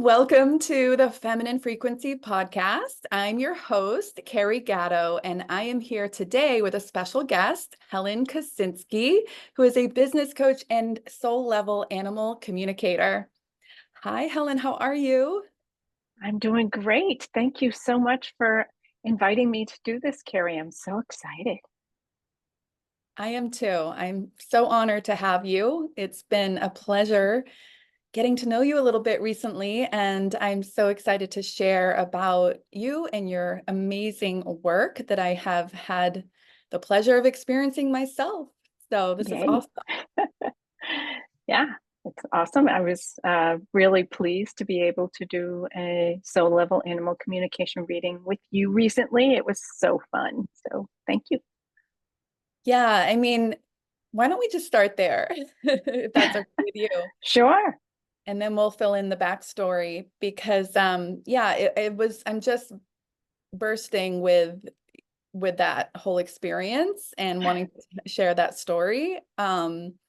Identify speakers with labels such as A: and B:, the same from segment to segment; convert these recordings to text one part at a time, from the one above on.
A: Welcome to the Feminine Frequency Podcast. I'm your host, Carrie Gatto, and I am here today with a special guest, Helen Kosinski, who is a business coach and soul level animal communicator. Hi, Helen, how are you?
B: I'm doing great. Thank you so much for inviting me to do this, Carrie. I'm so excited.
A: I am too. I'm so honored to have you. It's been a pleasure getting to know you a little bit recently, and I'm so excited to share about you and your amazing work that I have had the pleasure of experiencing myself. So this is
B: Yay.
A: awesome.
B: Yeah, it's awesome. I was really pleased to be able to do a soul level animal communication reading with you recently. It was so fun. So thank you.
A: Yeah, I mean, why don't we just start there, if that's okay with you?
B: Sure.
A: And then we'll fill in the backstory because yeah, I'm just bursting with that whole experience and wanting to share that story. I've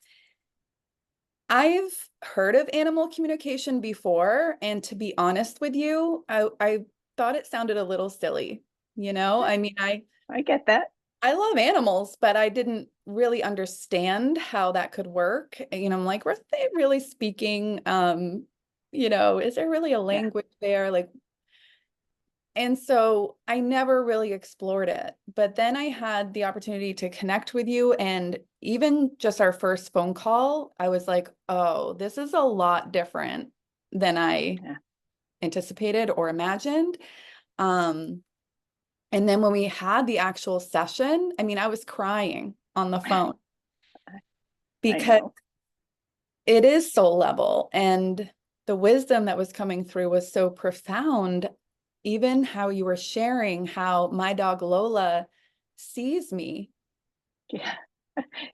A: heard of animal communication before, and to be honest with you, I thought it sounded a little silly. I mean,
B: I get that.
A: I love animals, but I didn't really understand how that could work. I'm like, were they really speaking? Is there really a
B: Yeah.
A: language there? And so I never really explored it. But then I had the opportunity to connect with you. And even just our first phone call, I was like, oh, this is a lot different than I
B: Yeah.
A: anticipated or imagined. Um, and then when we had the actual session, I mean, I was crying on the phone
B: I
A: because
B: know.
A: it is soul level. And the wisdom that was coming through was so profound. Even how you were sharing how my dog Lola sees me.
B: Yeah.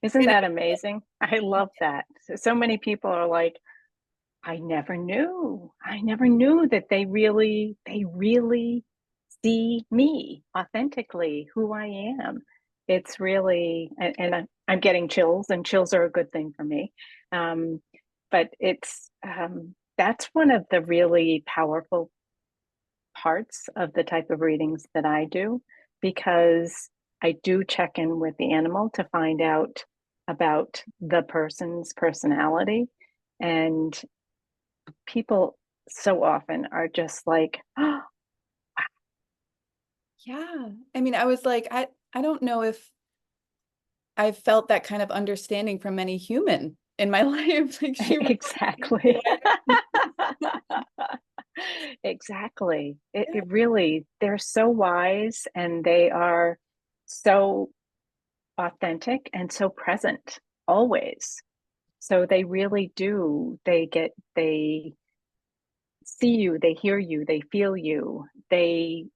B: Isn't
A: And
B: that amazing? I love that. So many people are like, I never knew. I never knew that they really see me authentically, who I am. It's really, and I'm getting chills, and chills are a good thing for me. Um, but that's one of the really powerful parts of the type of readings that I do, because I do check in with the animal to find out about the person's personality. And people so often are just like, oh,
A: yeah, I mean, I was like, I don't know if I've felt that kind of understanding from any human in my life. Like she really sees the
B: exactly.
A: way
B: Exactly. It,
A: I.
B: it really, they're so wise, and they are so authentic and so present always. So they really do. They see you, they hear you, they feel you, they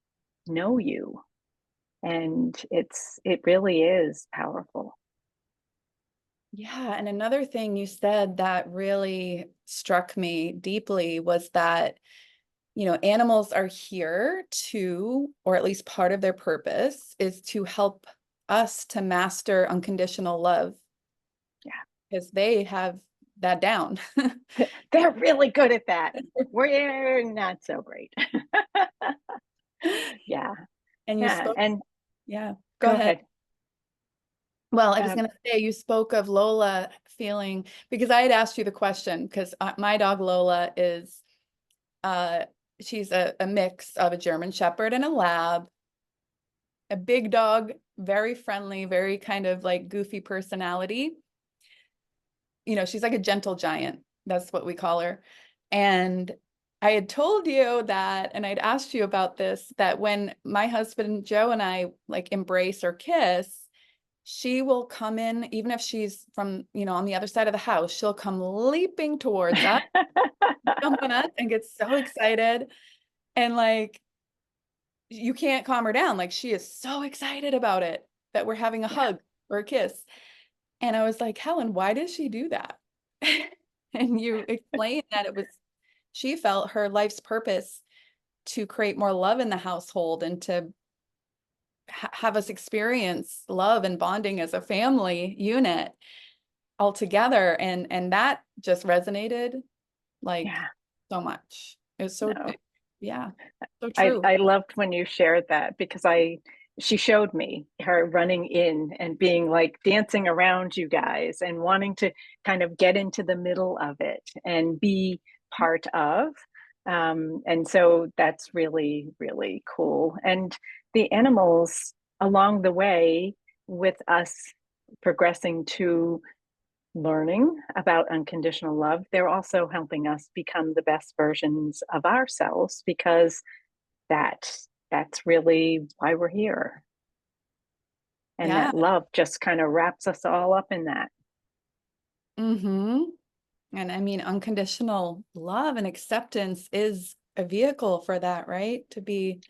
B: know you. And it really is powerful.
A: Yeah, and another thing you said that really struck me deeply was that, animals are here to, or at least part of their purpose is to help us to master unconditional love because they have that down.
B: They're really good at that. We're not so great. Yeah.
A: And you
B: Yeah.
A: spoke,
B: And
A: yeah, go
B: go
A: ahead.
B: ahead.
A: Well, I was
B: Um,
A: going to say, you spoke of Lola feeling, because I had asked you the question, because my dog Lola is, uh, she's a mix of a German Shepherd and a Lab, a big dog, very friendly, very kind of like goofy personality. She's like a gentle giant. That's what we call her. And I had told you that, and I'd asked you about this, that when my husband Joe and I like embrace or kiss, she will come in, even if she's from, on the other side of the house, she'll come leaping towards us, jump on us, and get so excited. And like, you can't calm her down. Like, she is so excited about it that we're having a
B: yeah.
A: hug or a kiss. And I was like, Helen, why does she do that? And you explained that she felt her life's purpose to create more love in the household and to have us experience love and bonding as a family unit all together. And that just resonated like
B: Yeah.
A: so much. It's so,
B: No.
A: yeah, so
B: I
A: true.
B: I loved when you shared that because she showed me her running in and being like dancing around you guys and wanting to kind of get into the middle of it and be part of. And so that's really, really cool. And the animals along the way with us progressing to learning about unconditional love, they're also helping us become the best versions of ourselves because that that's really why we're here. And
A: Yeah.
B: that love just kind of wraps us all up in that.
A: Mm-hmm. And I mean, unconditional love and acceptance is a vehicle for that, right? To be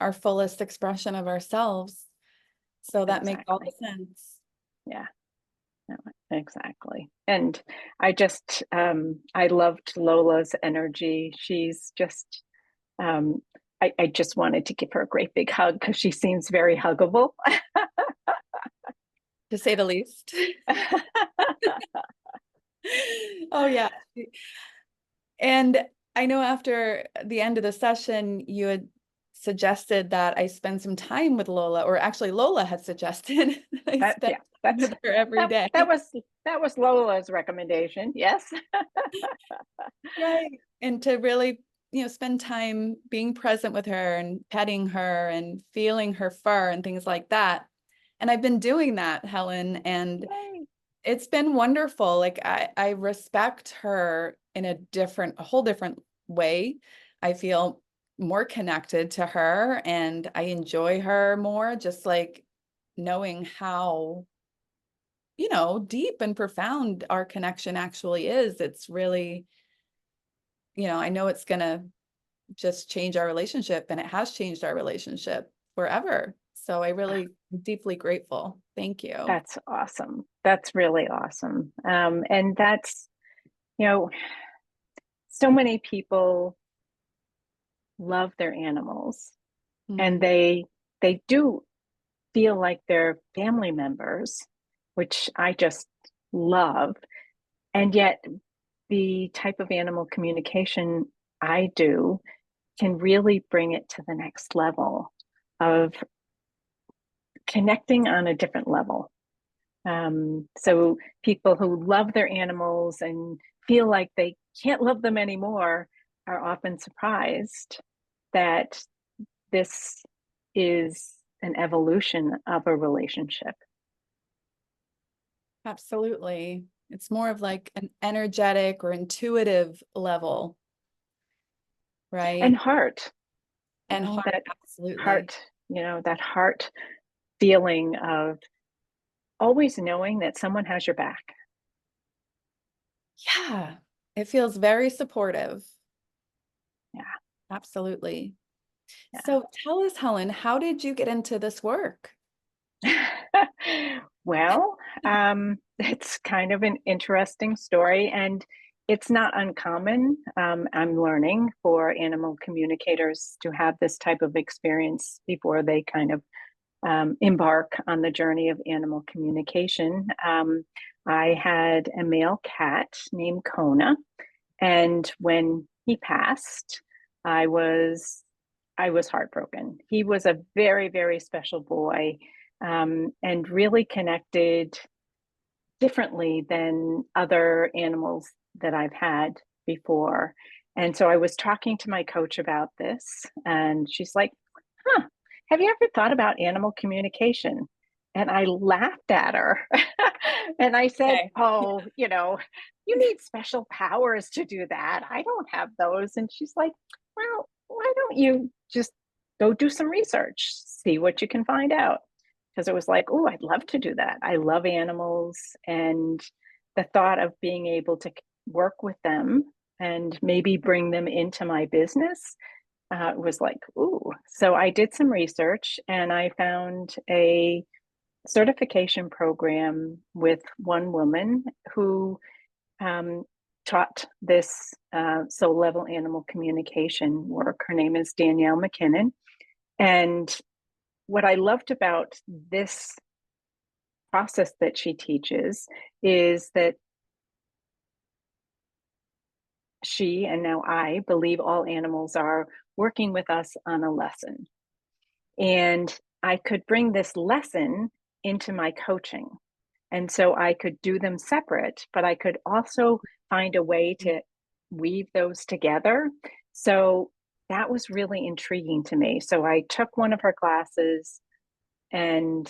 A: our fullest expression of ourselves. So that makes all the
B: Exactly.
A: sense.
B: Yeah, no, exactly. And I loved Lola's energy. She's just um I just wanted to give her a great big hug because she seems very huggable.
A: To say the least. Oh yeah. And I know after the end of the session, you had suggested that I spend some time with Lola, or actually Lola had suggested that I
B: That
A: spend
B: yeah,
A: time with her every
B: that
A: day.
B: that was that was Lola's recommendation. Yes.
A: Right. And to really, spend time being present with her and petting her and feeling her fur and things like that. And I've been doing that, Helen, and
B: Yay.
A: it's been wonderful. Like I respect her in a whole different way. I feel more connected to her and I enjoy her more, just like knowing how, deep and profound our connection actually is. It's really, I know it's gonna just change our relationship and it has changed our relationship forever. So I really deeply grateful. Thank you.
B: That's awesome. That's really awesome. And that's, you know, so many people love their animals and
A: Mm,
B: they do feel like they're family members, which I just love. And yet the type of animal communication I do can really bring it to the next level of connecting on a different level. So people who love their animals and feel like they can't love them anymore are often surprised that this is an evolution of a relationship.
A: absolutely. It's more of like an energetic or intuitive level,
B: And
A: right?
B: heart,
A: And heart,
B: that
A: absolutely.
B: heart, that heart feeling of always knowing that someone has your back.
A: Yeah, it feels very supportive.
B: Yeah,
A: Absolutely.
B: yeah.
A: So tell us, Helen, how did you get into this work?
B: Well, it's kind of an interesting story, and it's not uncommon. I'm learning for animal communicators to have this type of experience before they kind of embark on the journey of animal communication. I had a male cat named Kona, and when he passed, I was I was heartbroken. He was a very, very special boy, and really connected differently than other animals that I've had before. And so I was talking to my coach about this, and she's like, "Huh, have you ever thought about animal communication?" And I laughed at her. And I said,
A: Okay.
B: "Oh, you need special powers to do that. I don't have those." And she's like, "Well, why don't you just go do some research, see what you can find out?" Because it was like, oh, I'd love to do that. I love animals. And the thought of being able to work with them and maybe bring them into my business was like, ooh. So I did some research and I found a certification program with one woman who um, taught this soul level animal communication work. Her name is Danielle McKinnon. And what I loved about this process that she teaches is that she and now I believe all animals are working with us on a lesson. And I could bring this lesson into my coaching. And so I could do them separate, but I could also find a way to weave those together. So that was really intriguing to me. So I took one of her classes, and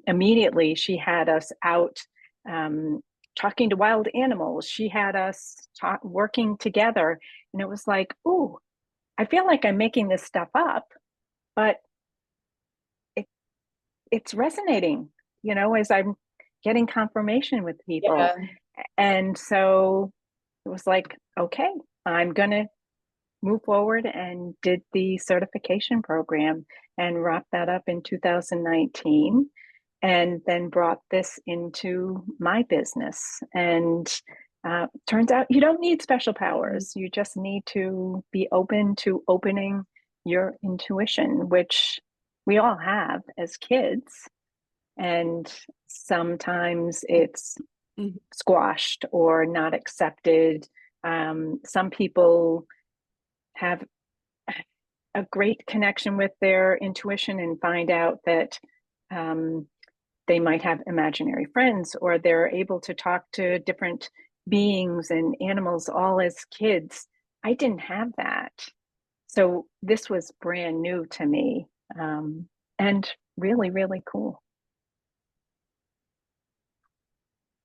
B: immediately she had us out talking to wild animals. She had us working together. And it was like, ooh, I feel like I'm making this stuff up, but it, it's resonating, as I'm getting confirmation with people.
A: Yeah.
B: And so it was like, okay, I'm going to move forward, and did the certification program and wrapped that up in 2019, and then brought this into my business. And turns out you don't need special powers. You just need to be open to opening your intuition, which we all have as kids. And sometimes it's
A: Mhm.
B: squashed or not accepted. Some people have a great connection with their intuition and find out that um, they might have imaginary friends, or they're able to talk to different beings and animals all as kids. I didn't have that. So this was brand new to me, and really, really cool.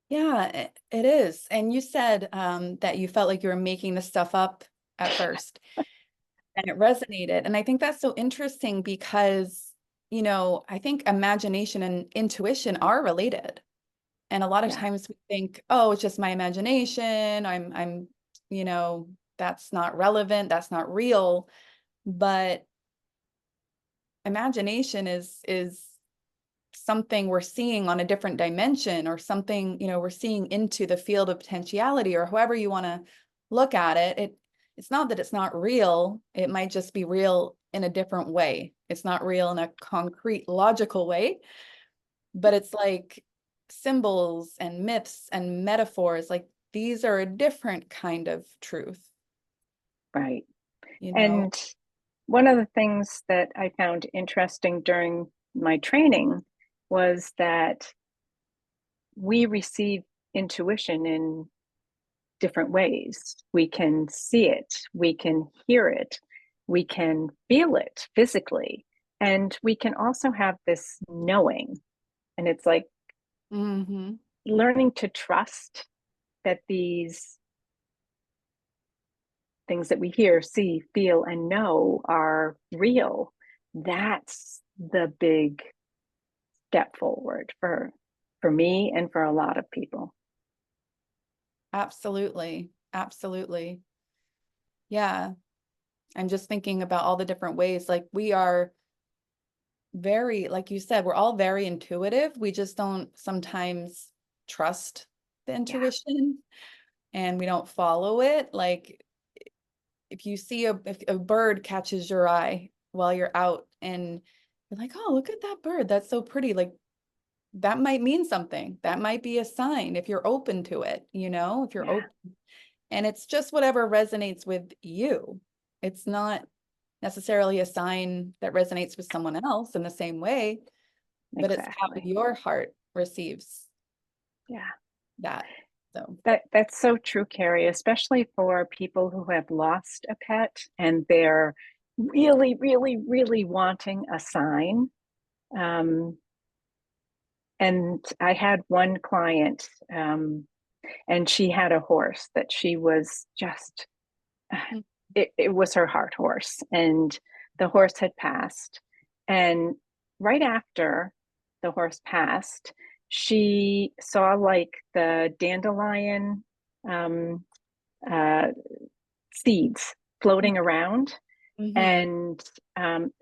A: Yeah, it is. And you said that you felt like you were making this stuff up at first, and it resonated. And I think that's so interesting because, I think imagination and intuition are related. And a lot of
B: Yeah,
A: times we think, oh, it's just my imagination. You know, that's not relevant, that's not real. But imagination is something we're seeing on a different dimension, or something, we're seeing into the field of potentiality, or however you want to look at it. It's not that it's not real. It might just be real in a different way. It's not real in a concrete, logical way, but it's like symbols and myths and metaphors. Like these are a different kind of truth,
B: right.
A: you know?
B: And one of the things that I found interesting during my training was that we receive intuition in different ways. We can see it, we can hear it, we can feel it physically, and we can also have this knowing. And it's like
A: Hmm.
B: learning to trust that these things that we hear, see, feel, and know are real. That's the big step forward for me and for a lot of people.
A: Absolutely. Absolutely. Yeah. I'm just thinking about all the different ways. Like we are very, like you said, we're all very intuitive. We just don't sometimes trust the
B: Yeah,
A: intuition, and we don't follow it. Like if you see if a bird catches your eye while you're out, and you're like, oh, look at that bird. That's so pretty. Like that might mean something. That might be a sign if you're open to it, if you're
B: yeah,
A: open. And it's just whatever resonates with you. It's not necessarily a sign that resonates with someone else in the same way, but it's how
B: exactly.
A: your heart receives
B: Yeah.
A: that. So,
B: That's so true, Carrie, especially for people who have lost a pet and they're really, really, really wanting a sign. Um, and I had one client, and she had a horse that she was just,
A: mm,
B: it was her heart horse, and the horse had passed. And right after the horse passed, she saw like the dandelion um, uh, seeds floating around.
A: mm-hmm.
B: And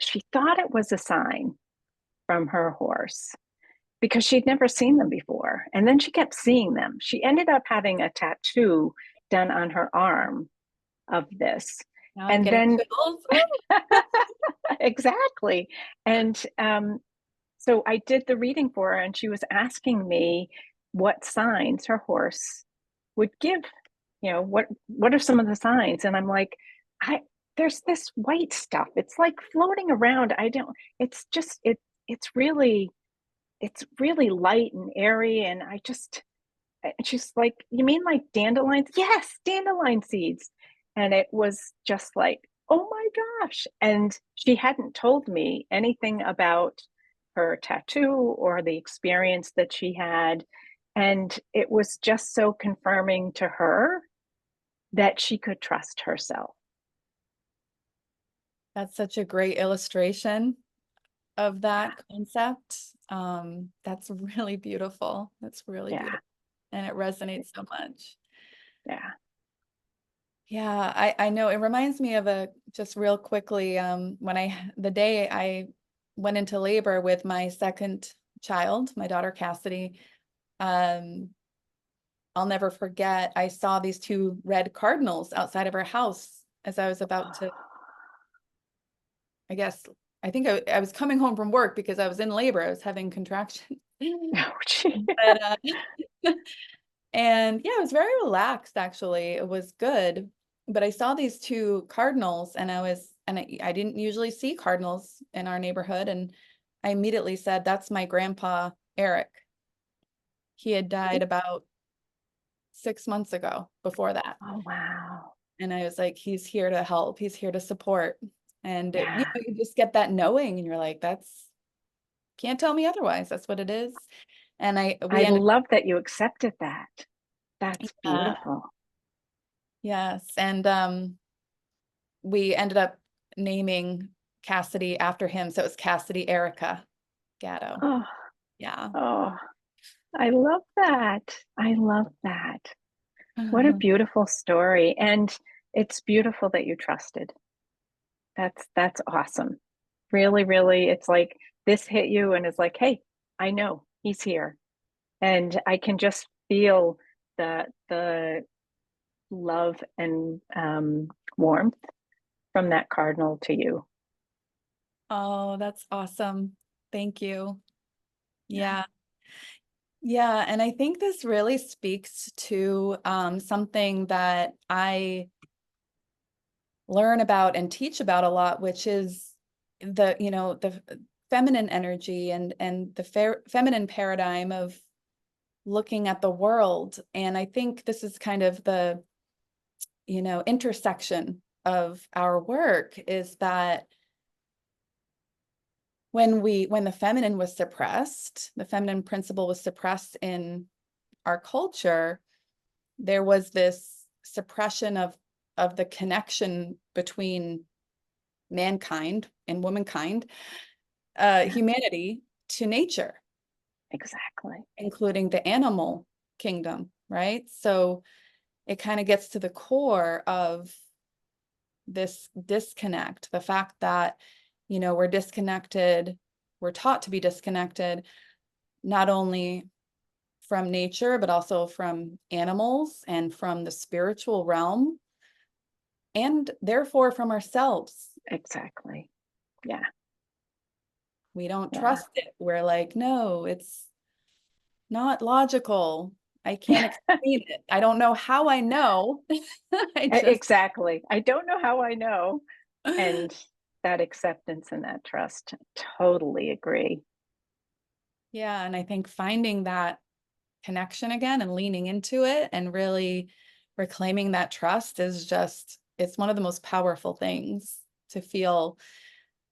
B: she thought it was a sign from her horse because she'd never seen them before. And then she kept seeing them. She ended up having a tattoo done on her arm of this.
A: Now I'm
B: And
A: getting
B: then,
A: chills.
B: exactly. And so I did the reading for her, and she was asking me what signs her horse would give, what are some of the signs? And I'm like, I there's this white stuff. It's like floating around. I don't, it's just it's really light and airy. And she's like, you mean like dandelions? Yes, dandelion seeds. And it was just like, oh my gosh. And she hadn't told me anything about her tattoo or the experience that she had. And it was just so confirming to her that she could trust herself.
A: That's such a great illustration of that concept. That's really beautiful. That's really
B: Yeah,
A: beautiful. And it resonates so much.
B: yeah.
A: Yeah, I know it reminds me of just real quickly, when the day I went into labor with my second child, my daughter Cassidy, um, I'll never forget, I saw these two red cardinals outside of our house as I was about to, I guess, I think I was coming home from work because I was in labor. I was having contractions.
B: Oh, gee.
A: But, and yeah, it was very relaxed, actually. It was good. But I saw these two cardinals and I didn't usually see cardinals in our neighborhood. And I immediately said, that's my grandpa, Eric. He had died about 6 months ago before that.
B: Oh, wow.
A: And I was like, he's here to help. He's here to support. And
B: Yeah.
A: you just get that knowing and you're like, can't tell me otherwise. That's what it is. And we
B: I
A: ended,
B: love that you accepted that. That's
A: uh,
B: beautiful.
A: yes. And we ended up naming Cassidy after him. So it was Cassidy Erica Gatto.
B: Oh,
A: Yeah.
B: oh, I love that. I love that. What a beautiful story. And it's beautiful that you trusted. That's awesome. Really, really, it's like this hit you and it's like, hey, I know he's here. And I can just feel the love and warmth from that cardinal to you.
A: Oh, that's awesome. Thank you.
B: Yeah.
A: Yeah. Yeah. And I think this really speaks to something that I learn about and teach about a lot, which is the feminine energy and the feminine paradigm of looking at the world. And I think this is kind of the intersection of our work is that when the feminine was suppressed, the feminine principle was suppressed in our culture, there was this suppression of the connection between mankind and womankind,
B: Yeah,
A: humanity to nature,
B: exactly.
A: including the animal kingdom, right? So it kind of gets to the core of this disconnect, the fact that, we're disconnected, we're taught to be disconnected, not only from nature, but also from animals and from the spiritual realm, and therefore from ourselves.
B: Exactly. Yeah,
A: We don't
B: yeah.
A: trust it. We're like, no, it's not logical. I can't explain it. I don't know how I know. I just,
B: Exactly. I don't know how I know. And that acceptance and that trust, totally agree.
A: yeah. And I think finding that connection again and leaning into it and really reclaiming that trust is it's one of the most powerful things to feel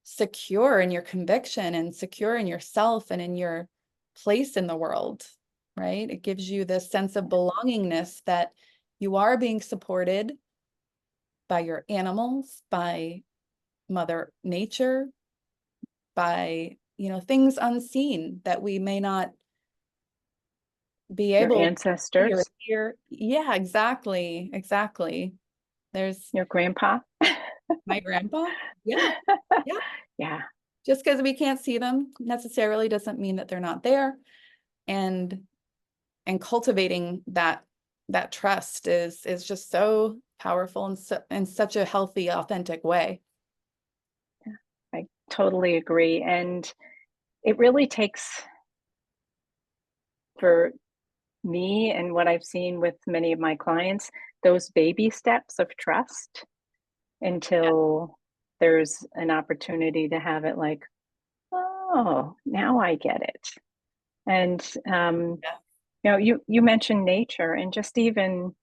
A: secure in your conviction and secure in yourself and in your place in the world, right? It gives you this sense of belongingness that you are being supported by your animals, by Mother Nature, by, things unseen that we may not be
B: Your
A: able to see or
B: ancestors,
A: hear. Yeah, exactly. Exactly. There's
B: your grandpa.
A: my grandpa. Yeah. Yeah.
B: Yeah,
A: Just because we can't see them necessarily doesn't mean that they're not there. And cultivating that trust is just so powerful and so in such a healthy, authentic way.
B: I totally agree. And it really takes for me and what I've seen with many of my clients, those baby steps of trust until there's an opportunity to have it like, oh, now I get it. And
A: Yeah.
B: you mentioned nature and just even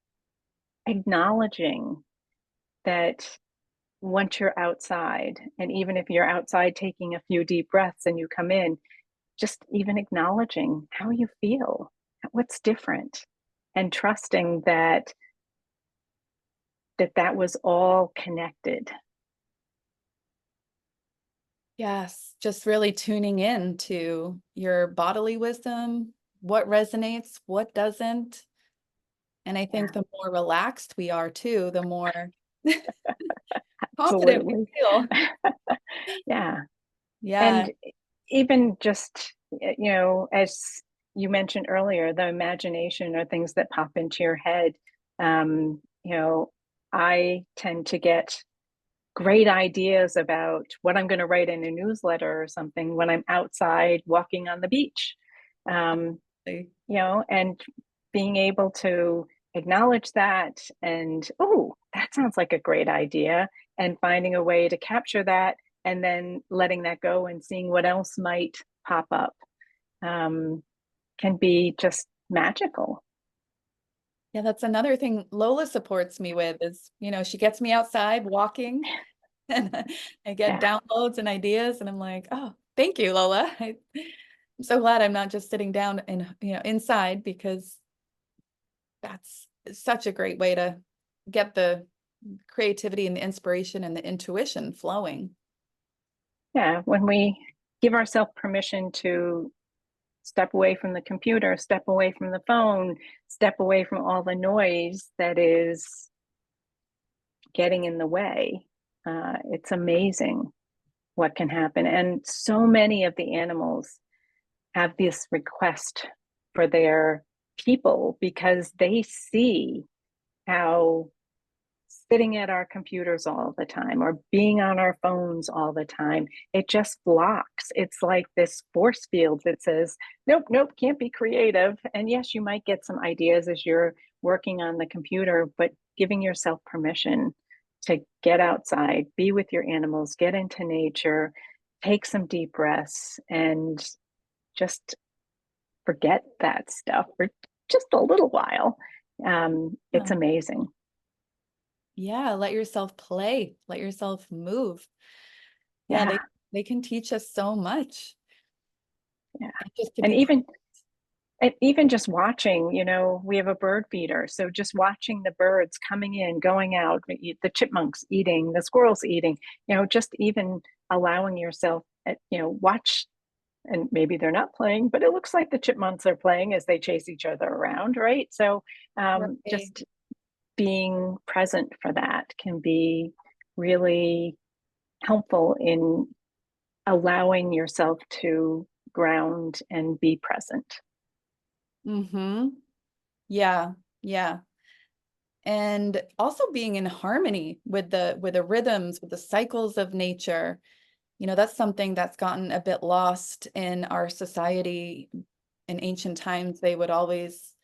B: acknowledging that once you're outside, and even if you're outside taking a few deep breaths and you come in, just even acknowledging how you feel, what's different, and trusting that that was all connected.
A: Yes, just really tuning in to your bodily wisdom, what resonates, what doesn't. And I think
B: Yeah,
A: the more relaxed we are too, the more confident we
B: absolutely.
A: feel.
B: Yeah.
A: Yeah.
B: And even just, as you mentioned earlier, the imagination or things that pop into your head. I tend to get great ideas about what I'm going to write in a newsletter or something when I'm outside walking on the beach. Um, and being able to acknowledge that and, oh, that sounds like a great idea, and finding a way to capture that and then letting that go and seeing what else might pop up um, can be just magical.
A: Yeah, that's another thing Lola supports me with is, she gets me outside walking and I get
B: Yeah.
A: downloads and ideas and I'm like, oh, thank you, Lola. I'm so glad I'm not just sitting down and, inside because that's such a great way to get the creativity and the inspiration and the intuition flowing.
B: Yeah. When we give ourselves permission to step away from the computer, step away from the phone, step away from all the noise that is getting in the way, it's amazing what can happen. And so many of the animals have this request for their people because they see how sitting at our computers all the time or being on our phones all the time, it just blocks. It's like this force field that says, nope, nope, can't be creative. And yes, you might get some ideas as you're working on the computer, but giving yourself permission to get outside, be with your animals, get into nature, take some deep breaths, and just forget that stuff for just a little while. It's
A: Yeah.
B: amazing.
A: Yeah, let yourself play, let yourself move. Yeah,
B: Yeah.
A: they can teach us so much.
B: Yeah.
A: And just to
B: And
A: be
B: even just watching, we have a bird feeder. So just watching the birds coming in, going out, the chipmunks eating, the squirrels eating, just even allowing yourself, watch, and maybe they're not playing, but it looks like the chipmunks are playing as they chase each other around, right? So
A: right.
B: just being present for that can be really helpful in allowing yourself to ground and be present.
A: Mm-hmm. Yeah, yeah. And also being in harmony with the rhythms, with the cycles of nature. That's something that's gotten a bit lost in our society. In ancient times, they would always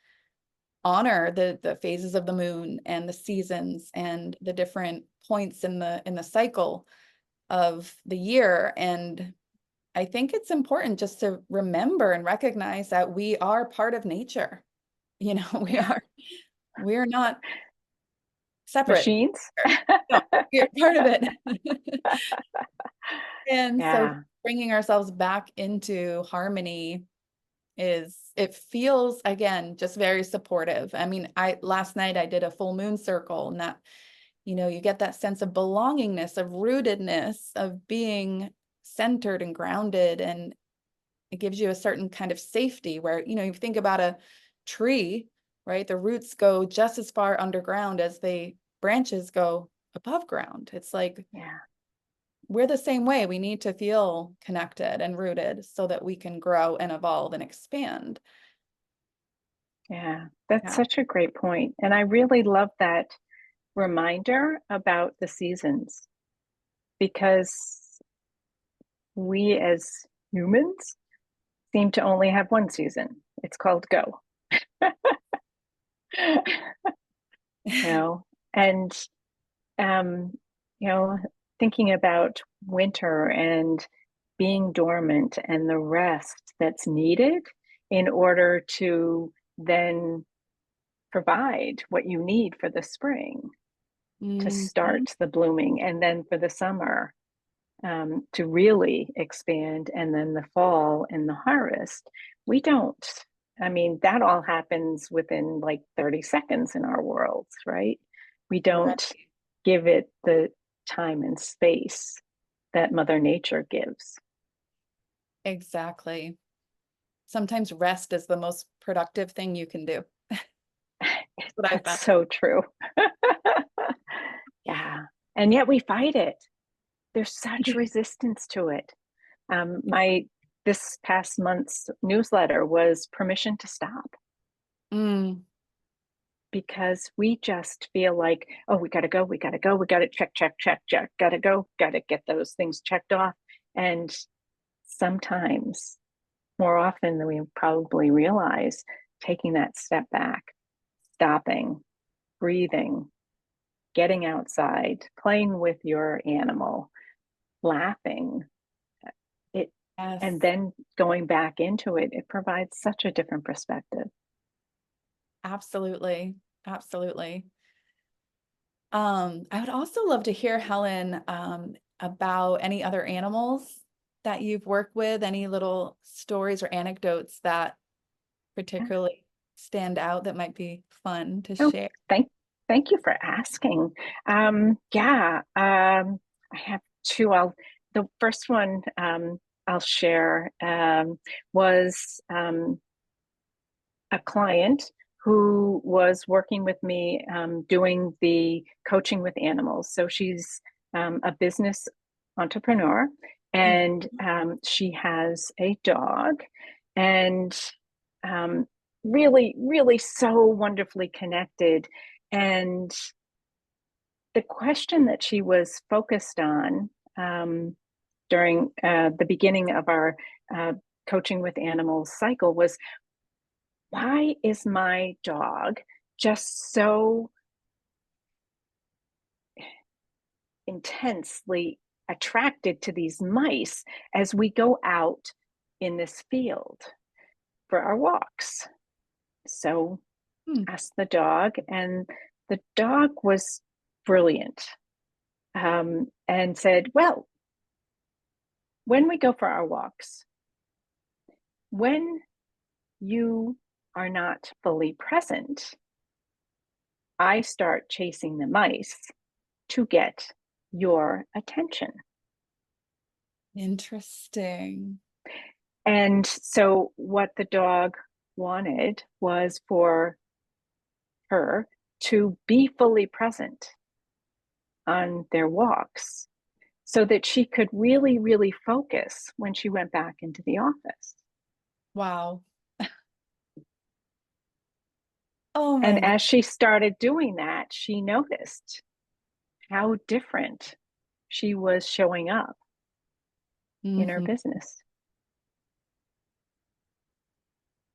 A: honor the phases of the moon and the seasons and the different points in the cycle of the year. And I think it's important just to remember and recognize that we are part of nature. We
B: Yeah.
A: we're not separate.
B: Machines.
A: No, we're part of it. And so
B: Yeah.
A: bringing ourselves back into harmony it feels again just very supportive. I mean, I last night I did a full moon circle and that, you get that sense of belongingness, of rootedness, of being centered and grounded, and it gives you a certain kind of safety where, you think about a tree, right? The roots go just as far underground as the branches go above ground. It's like
B: Yeah.
A: we're the same way. We need to feel connected and rooted so that we can grow and evolve and expand.
B: Yeah. That's
A: Yeah.
B: such a great point. And I really love that reminder about the seasons because we as humans seem to only have one season. It's called go. You know, and um, you know, thinking about winter and being dormant and the rest that's needed in order to then provide what you need for the spring to
A: Mhm.
B: start the blooming, and then for the summer to really expand, and then the fall and the harvest. We don't. I mean, that all happens within like 30 seconds in our worlds, right? We
A: Right.
B: don't give it the time and space that Mother Nature gives.
A: Exactly. Sometimes rest is the most productive thing you can do. What I
B: That's
A: found.
B: so true. Yeah. And yet we fight it. There's such resistance to it. My this past month's newsletter was permission to stop,
A: Mm,
B: because we just feel like, oh, we got to go, we got to go, we got to check, check, check, check, got to go, got to get those things checked off. And sometimes, more often than we probably realize, taking that step back, stopping, breathing, getting outside, playing with your animal, laughing, it, and
A: yes,
B: then going back into it, it provides such a different perspective.
A: absolutely. Absolutely. I would also love to hear, Helen, about any other animals that you've worked with, any little stories or anecdotes that particularly stand out that might be fun to
B: Oh,
A: share.
B: thank you for asking. Yeah, I have two. The first one I'll share was a client who was working with me doing the coaching with animals. So she's a business entrepreneur,
A: Mhm.
B: and she has a dog, and um, really, really so wonderfully connected. And the question that she was focused on during the beginning of our uh, coaching with animals cycle was, why is my dog just so intensely attracted to these mice as we go out in this field for our walks? So
A: Hmm.
B: asked the dog, and the dog was brilliant, and said, well, when we go for our walks, when you are not fully present, I start chasing the mice to get your attention.
A: Interesting.
B: And so, what the dog wanted was for her to be fully present on their walks so that she could really, really focus when she went back into the office.
A: Wow. Oh my
B: And
A: God.
B: as she started doing that, she noticed how different she was showing up in her
A: Mhm.
B: business.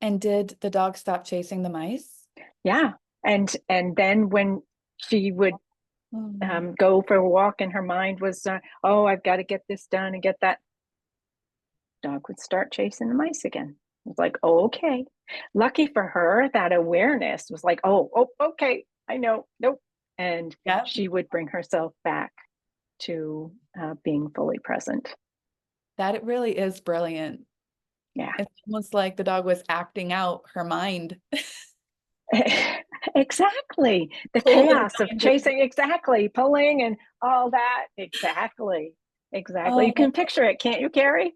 A: And did the dog stop chasing the mice?
B: Yeah. And then when she would
A: Mm.
B: go for a walk and her mind was, oh, I've got to get this done and get that, dog would start chasing the mice again. It was like, oh, okay. Lucky for her, that awareness was like, oh, okay, I know, nope. And
A: Yep.
B: she would bring herself back to being fully present.
A: That it really is brilliant.
B: Yeah.
A: It's almost like the dog was acting out her mind,
B: Exactly. The
A: pulled her
B: chaos of
A: mind.
B: chasing, exactly, pulling and all that. Exactly. Exactly. You
A: Oh,
B: can picture it, can't you, Carrie?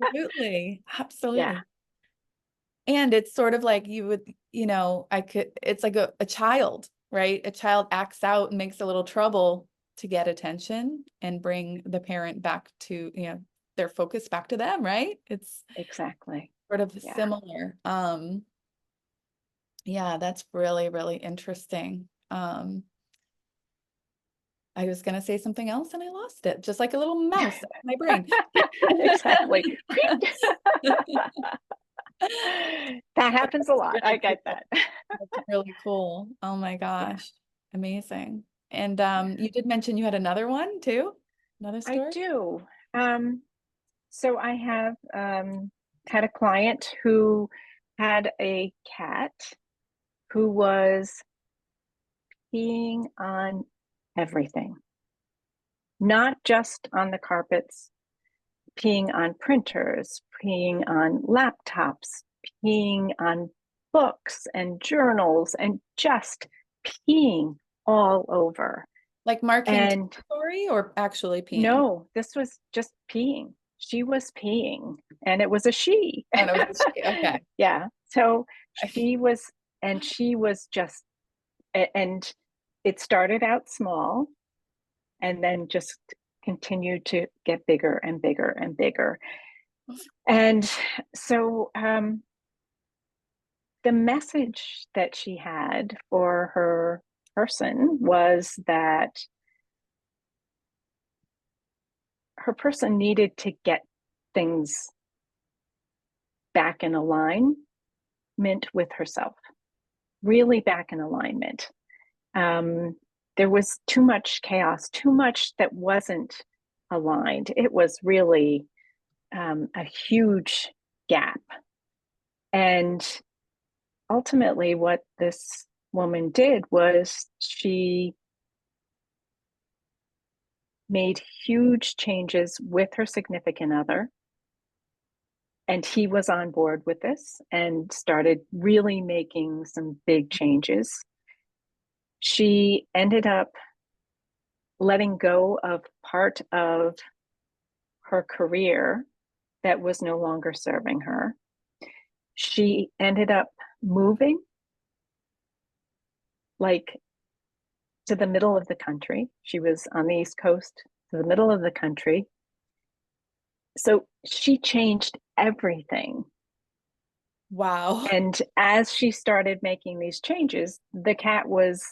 A: absolutely.
B: Yeah.
A: Absolutely. And it's sort of like you would, it's like a child, right? A child acts out and makes a little trouble to get attention and bring the parent back to, their focus back to them, right? It's
B: Exactly.
A: sort of
B: Yeah.
A: similar. Yeah, that's really, really interesting. I was gonna say something else and I lost it, just like a little mouse in my brain.
B: Exactly. That happens a lot. I
A: Really
B: get
A: cool.
B: that.
A: That's really cool. Oh my
B: Yeah,
A: gosh. Amazing. And
B: yeah,
A: you did mention you had another one too? Another
B: I
A: story?
B: do. So I have had a client who had a cat who was peeing on everything, not just on the carpets, peeing on printers, peeing on laptops, peeing on books and journals, and just peeing all over.
A: Like marking
B: And
A: territory or actually peeing?
B: no, this was just peeing. She was peeing, and it was a she.
A: Oh, no, it was a she. Okay.
B: Yeah. So she was, and she was just, and it started out small and then just continued to get bigger and bigger and bigger. And so the message that she had for her person was that her person needed to get things back in alignment with herself, really back in alignment. Um, there was too much chaos, too much that wasn't aligned. It was really a huge gap. And ultimately, what this woman did was she made huge changes with her significant other. And he was on board with this and started really making some big changes. She ended up letting go of part of her career that was no longer serving her. She ended up moving like to the middle of the country. She was on the East Coast, to the middle of the country. So she changed everything.
A: Wow.
B: And as she started making these changes, the cat was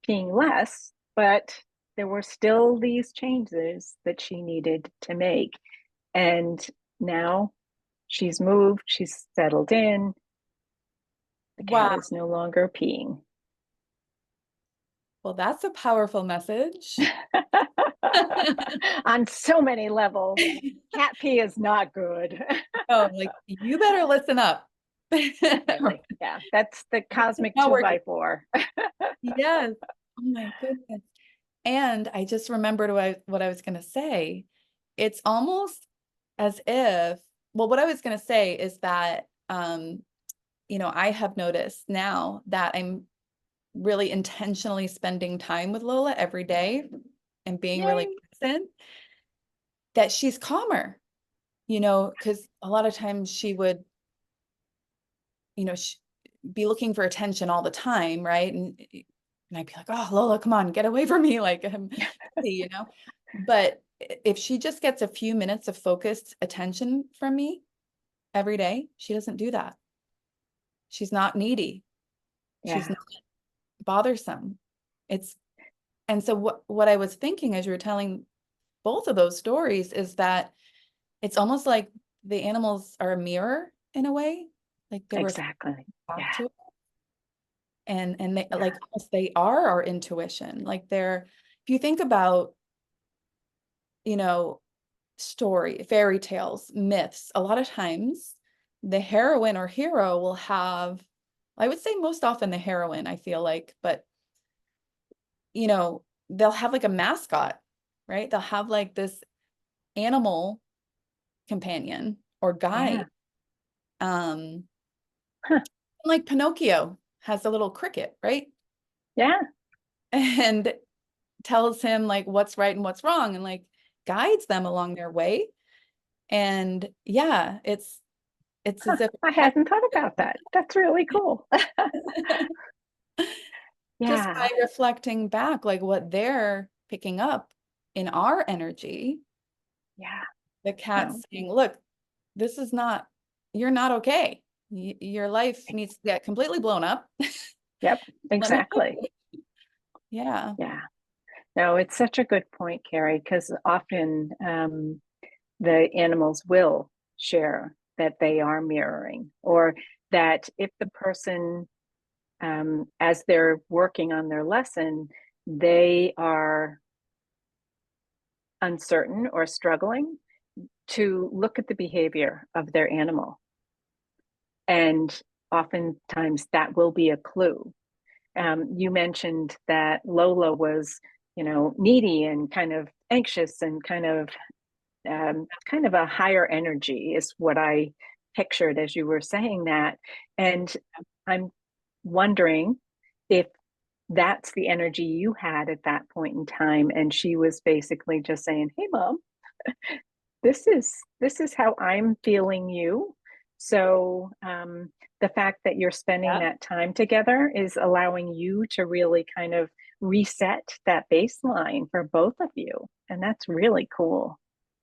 B: peeing less, but there were still these changes that she needed to make. And now she's moved, she's settled in, the cat
A: Wow.
B: is no longer peeing.
A: Well, that's a powerful message.
B: On so many levels, cat pee is not good.
A: Oh, like you better listen up.
B: Definitely. Yeah, that's the cosmic
A: Not
B: two
A: working.
B: by four.
A: Yes. Oh my goodness. And I just remembered what I was going to say. It's almost as if, well, what I was going to say is that, I have noticed now that I'm really intentionally spending time with Lola every day and being really
B: Yay.
A: present, that she's calmer, because a lot of times she would, sh be looking for attention all the time, right? And I'd be like, oh, Lola, come on, get away from me. Like, I'm busy. But if she just gets a few minutes of focused attention from me every day, she doesn't do that. She's not needy. She's
B: Yeah,
A: not bothersome. It's, and so what I was thinking as you were telling both of those stories is that it's almost like the animals are a mirror in a way, like they're reflecting
B: exactly.
A: back
B: Yeah,
A: to it. And they
B: yeah,
A: like almost they are our intuition. Like they're, if you think about, you know, fairy tales, myths, a lot of times the heroine or hero will have, I would say most often the heroine, I feel like, but they'll have like a mascot, right? They'll have like this animal companion or
B: yeah.
A: guide. Um,
B: Huh.
A: like Pinocchio has a little cricket, right?
B: Yeah,
A: And tells him like what's right and what's wrong and like guides them along their way. And yeah, it's
B: huh.
A: as if
B: I hadn't thought about that. That's really cool.
A: just by
B: Yeah,
A: reflecting back like what they're picking up in our energy,
B: yeah.
A: the
B: No,
A: cat's saying, look, this is not, you're not okay. Your life needs to get completely blown up.
B: yep,
A: Let me help
B: exactly.
A: you. Yeah.
B: Yeah. No, it's such a good point, Carrie, because often the animals will share that they are mirroring, or that if the person, as they're working on their lesson, they are uncertain or struggling, to look at the behavior of their animal. And oftentimes that will be a clue. You mentioned that Lola was, needy and kind of anxious and kind of a higher energy is what I pictured as you were saying that. And I'm wondering if that's the energy you had at that point in time. And she was basically just saying, "Hey, mom, this is how I'm feeling you." So the fact that you're spending
A: Yeah.
B: that time together is allowing you to really kind of reset that baseline for both of you. And that's really cool.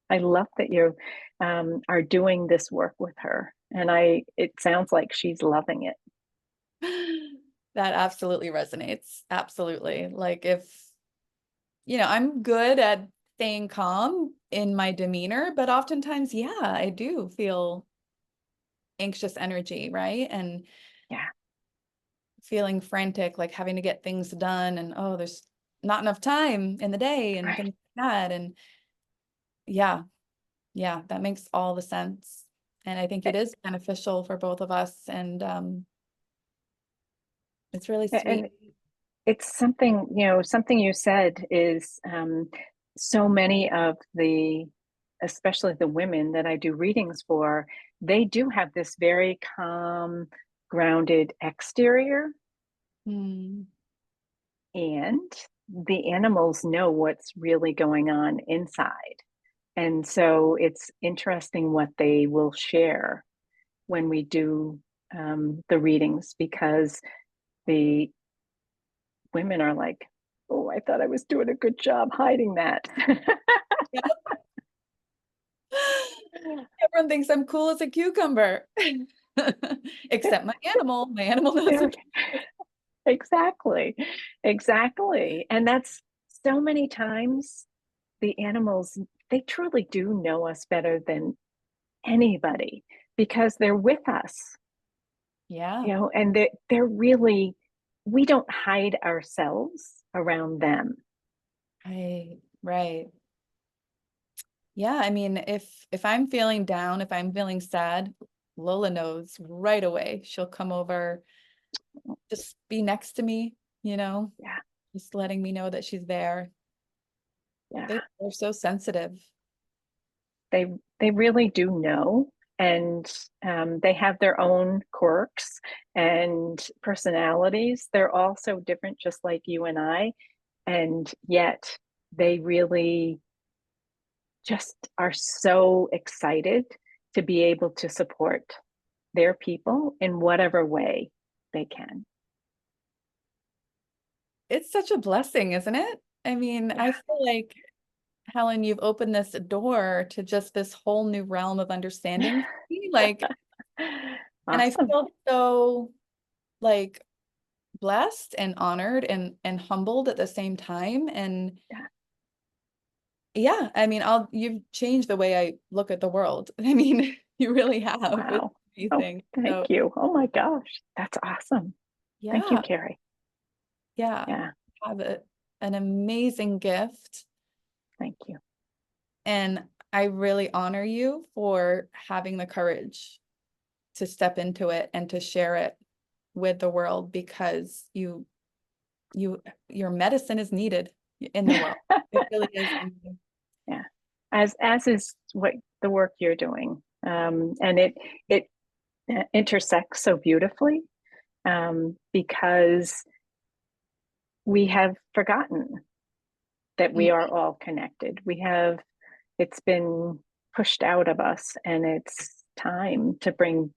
B: I love that you are doing this work with her. And it sounds like she's loving it.
A: That absolutely resonates. Absolutely. Like if, I'm good at staying calm in my demeanor, but oftentimes, yeah, I do feel anxious energy, right? And
B: Yeah,
A: feeling frantic, like having to get things done and oh, there's not enough time in the day and
B: right.
A: things like that. And yeah, yeah, that makes all the sense. And I think it is beneficial for both of us. And it's really sweet.
B: And it's something, something you said is so many of especially the women that I do readings for, they do have this very calm, grounded exterior,
A: Hmm.
B: and the animals know what's really going on inside. And so it's interesting what they will share when we do the readings, because the women are like, "Oh, I thought I was doing a good job hiding that."
A: Yep. Everyone thinks I'm cool as a cucumber. Except my animal. My animal knows
B: Yeah,
A: the truth.
B: exactly. Exactly. And that's so many times the animals, they truly do know us better than anybody, because they're with us,
A: Yeah,
B: and they're really, we don't hide ourselves around them.
A: right. Yeah, I mean, if I'm feeling down, if I'm feeling sad, Lola knows right away. She'll come over, just be next to me, you know,
B: Yeah.
A: just letting me know that she's there.
B: Yeah.
A: They're so sensitive.
B: They they really do know, and they have their own quirks and personalities. They're all so different, just like you and I, and yet they really just are so excited to be able to support their people in whatever way they can.
A: It's such a blessing, isn't it? I mean,
B: Yeah.
A: I feel like, Helen, you've opened this door to just this whole new realm of understanding for me. Like, and I
B: Awesome.
A: feel so like blessed and honored and humbled at the same time. And
B: Yeah.
A: yeah, I mean, you've changed the way I look at the world. I mean, you really have. It's
B: Wow. Oh,
A: amazing.
B: thank
A: So
B: you. Oh my gosh. That's awesome. Thank you,
A: yeah,
B: Carrie.
A: yeah,
B: Yeah.
A: have an amazing gift.
B: Thank you.
A: And I really honor you for having the courage to step into it and to share it with the world, because you your medicine is needed in the world. It really is.
B: Yeah. As is what the work you're doing. And it intersects so beautifully, because we have forgotten that we are all connected. It's been pushed out of us, and it's time to bring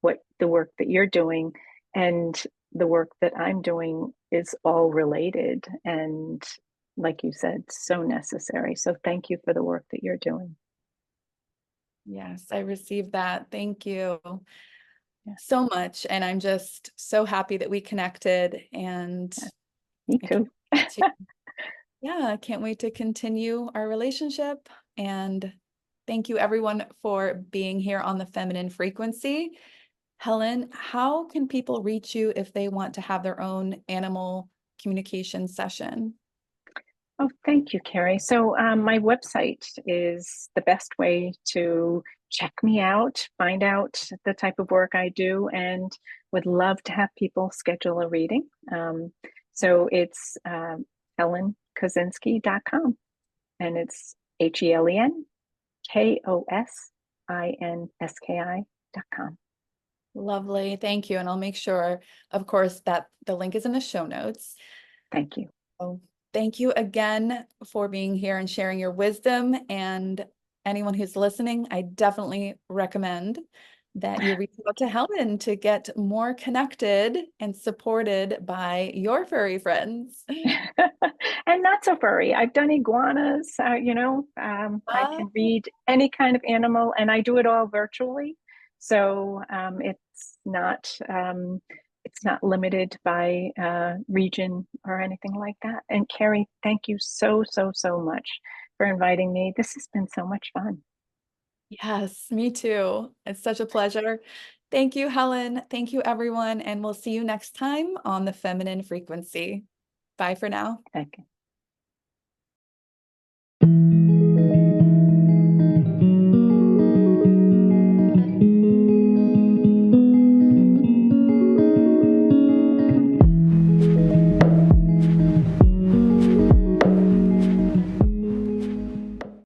B: what the work that you're doing and the work that I'm doing is all related. And like you said, so necessary. So thank you for the work that you're doing.
A: Yes, I received that. Thank you
B: Yeah,
A: so much. And I'm just so happy that we connected. And
B: yeah. Me
A: I
B: too.
A: can't wait to, yeah, I can't wait to continue our relationship. And Thank you everyone for being here on the Feminine Frequency. Helen, how can people reach you if they want to have their own animal communication session?
B: Oh, thank you, Carrie. So my website is the best way to check me out, find out the type of work I do, and would love to have people schedule a reading. So it's helenkosinski.com, and it's HelenKosinski.com.
A: Lovely, thank you. And I'll make sure, of course, that the link is in the show notes.
B: Thank you.
A: So thank you again for being here and sharing your wisdom. And anyone who's listening, I definitely recommend that you reach out to Helen to get more connected and supported by your furry friends.
B: And not so furry. I've done iguanas, I
A: Ah,
B: can read any kind of animal, and I do it all virtually. So it's not limited by region or anything like that. And Carrie, thank you so, so, so much for inviting me. This has been so much fun.
A: yes, me too. It's such a pleasure. Thank you, Helen. Thank you, everyone. And we'll see you next time on the Feminine Frequency. Bye for now.
B: Thank you.